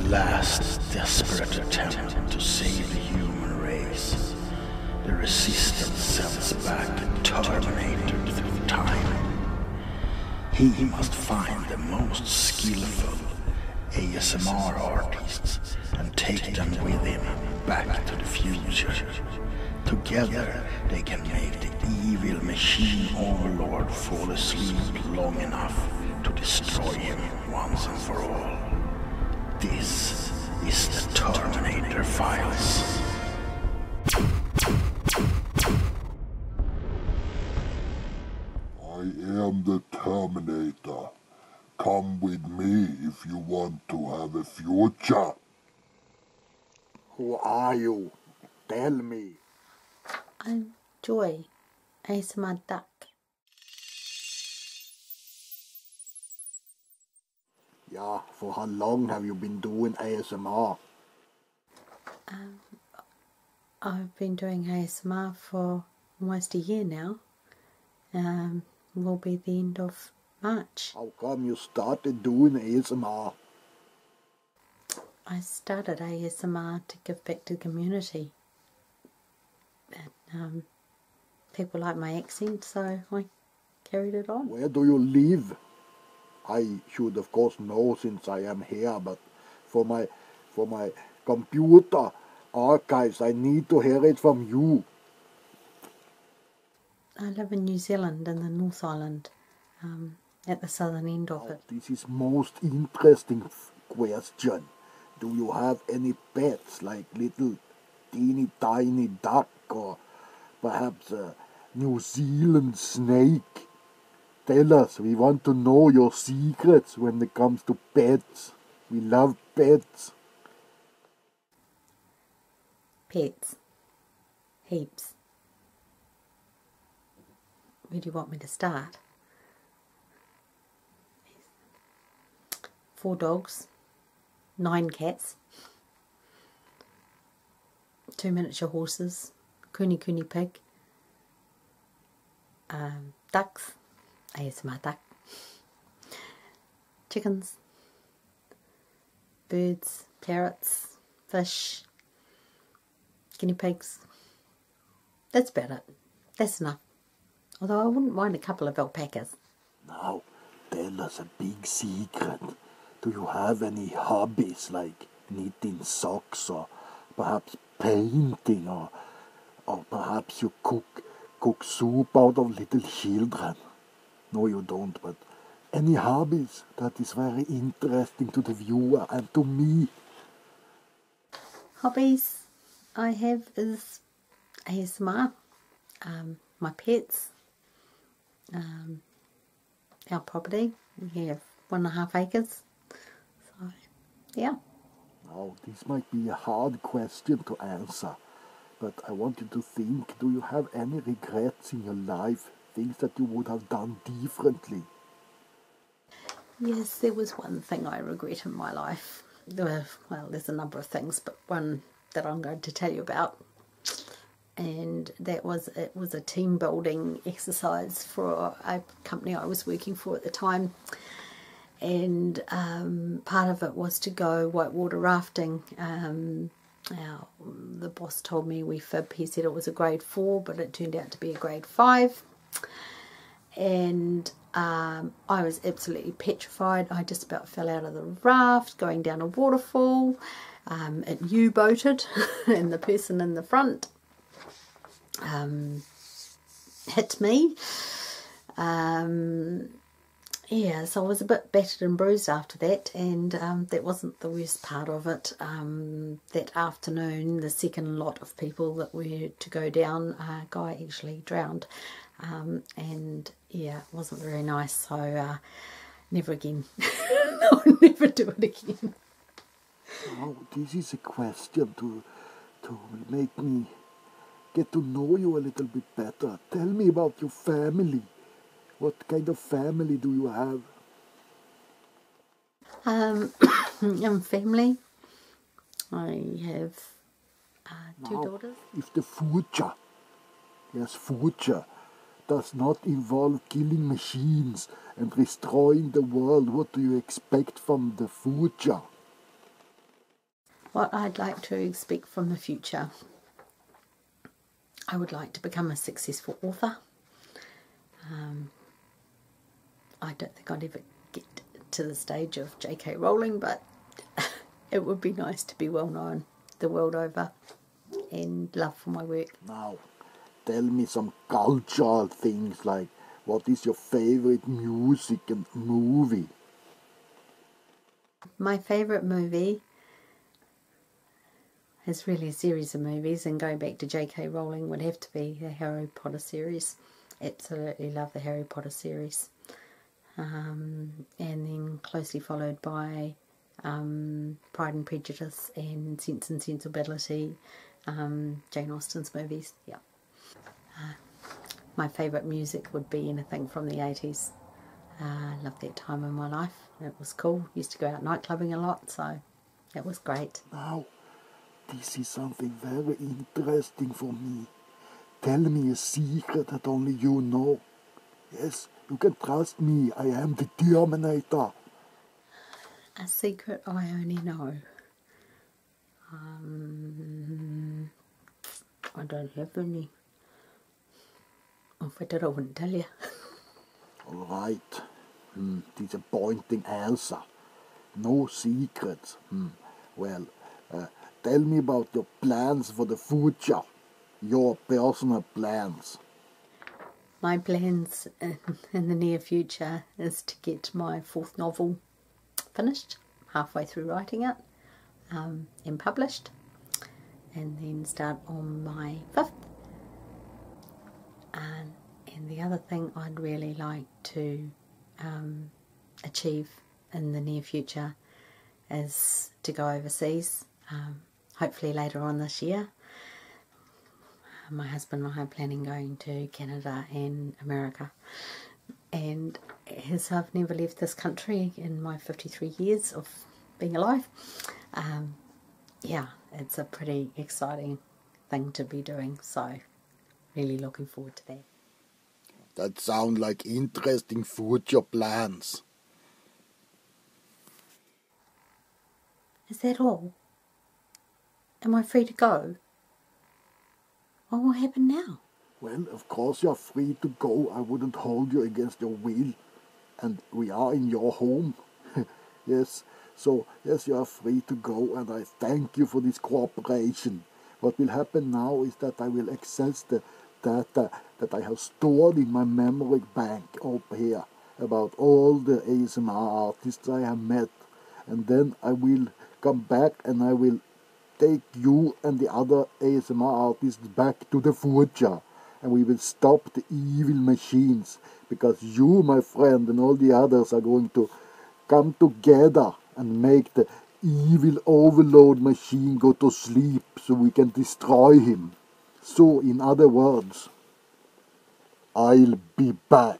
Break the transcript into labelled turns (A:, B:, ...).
A: last desperate attempt to save the human race. The resistance sends back a Terminator through time. He must find the most skillful ASMR artists and take them with him back to the future. Together they can make the evil machine overlord fall asleep long enough to destroy him once and for all. This is the Terminator Files.
B: I am the Terminator. Come with me if you want to have a future.
C: Who are you? Tell me.
D: I'm Joy, ASMR Duck.
C: Yeah, for how long have you been doing ASMR?
D: I've been doing ASMR for almost a year now. Will be the end of March.
C: How come you started doing ASMR?
D: I started ASMR to give back to the community. And, people like my accent, so I carried it on.
C: Where do you live? I should of course know since I am here, but for my computer archives I need to hear it from you.
D: I live in New Zealand, in the North Island, at the southern end of it.
C: This is most interesting question. Do you have any pets like little teeny tiny duck or perhaps a New Zealand snake? Tell us, we want to know your secrets when it comes to pets. We love pets.
D: Pets. Heaps. Where do you want me to start? 4 dogs, 9 cats, 2 miniature horses, kuni pig, ducks, ASMR duck, chickens, birds, parrots, fish, guinea pigs. That's about it. That's enough. Although I wouldn't mind a couple of alpacas.
C: Now, tell us a big secret. Do you have any hobbies like knitting socks or perhaps painting or perhaps you cook soup out of little children? No, you don't, but any hobbies that is very interesting to the viewer and to me.
D: Hobbies I have is ASMR, my pets, our property. We have 1.5 acres. So, yeah.
C: Now, this might be a hard question to answer, but I want you to think, do you have any regrets in your life? Things that you would have done differently?
D: Yes, there was one thing I regret in my life. Well, there's a number of things, but one that I'm going to tell you about. And it was a team building exercise for a company I was working for at the time. And part of it was to go whitewater rafting. The boss told me we fibbed. He said it was a grade 4, but it turned out to be a grade 5. And I was absolutely petrified. I just about fell out of the raft going down a waterfall. It U-boated and the person in the front hit me. Yeah, so I was a bit battered and bruised after that, and that wasn't the worst part of it. That afternoon, the second lot of people that were to go down, a guy actually drowned, and yeah, it wasn't very nice, so never again. I'll never do it again.
C: Oh, this is a question to make me get to know you a little bit better. Tell me about your family. What kind of family do you have?
D: In family, I have 2 daughters.
C: If the future, yes, future, does not involve killing machines and destroying the world, what do you expect from the future?
D: What I'd like to expect from the future. I would like to become a successful author. I don't think I'd ever get to the stage of J.K. Rowling, but it would be nice to be well known the world over and loved for my work.
C: Now, tell me some cultural things like what is your favorite music and movie?
D: My favourite movie is really a series of movies, and going back to J.K. Rowling would have to be the Harry Potter series. Absolutely love the Harry Potter series. And then closely followed by Pride and Prejudice and Sense and Sensibility, Jane Austen's movies. Yeah. My favourite music would be anything from the 80s. I loved that time in my life. It was cool. Used to go out nightclubbing a lot, so it was great.
C: Now, this is something very interesting for me. Tell me a secret that only you know. Yes, you can trust me. I am the Terminator.
D: A secret I only know. I don't have any. If I did, I wouldn't tell you.
C: All right. Disappointing answer. No secrets. Well, tell me about your plans for the future. Your personal plans.
D: My plans in the near future is to get my 4th novel finished, halfway through writing it, and published, and then start on my 5th. And the other thing I'd really like to achieve in the near future is to go overseas, hopefully later on this year. My husband and I are planning going to Canada and America, and as I've never left this country in my 53 years of being alive, yeah, it's a pretty exciting thing to be doing, so really looking forward to that.
C: That sound like interesting future plans.
D: Is that all? Am I free to go? What will happen now?
C: Well, of course you're free to go. I wouldn't hold you against your will. And we are in your home. Yes, so yes, you are free to go, and I thank you for this cooperation. What will happen now is that I will access the data that I have stored in my memory bank over here about all the ASMR artists I have met. And then I will come back and I will take you and the other ASMR artists back to the future, and we will stop the evil machines, because you, my friend, and all the others are going to come together and make the evil overload machine go to sleep so we can destroy him. So, in other words, I'll be back.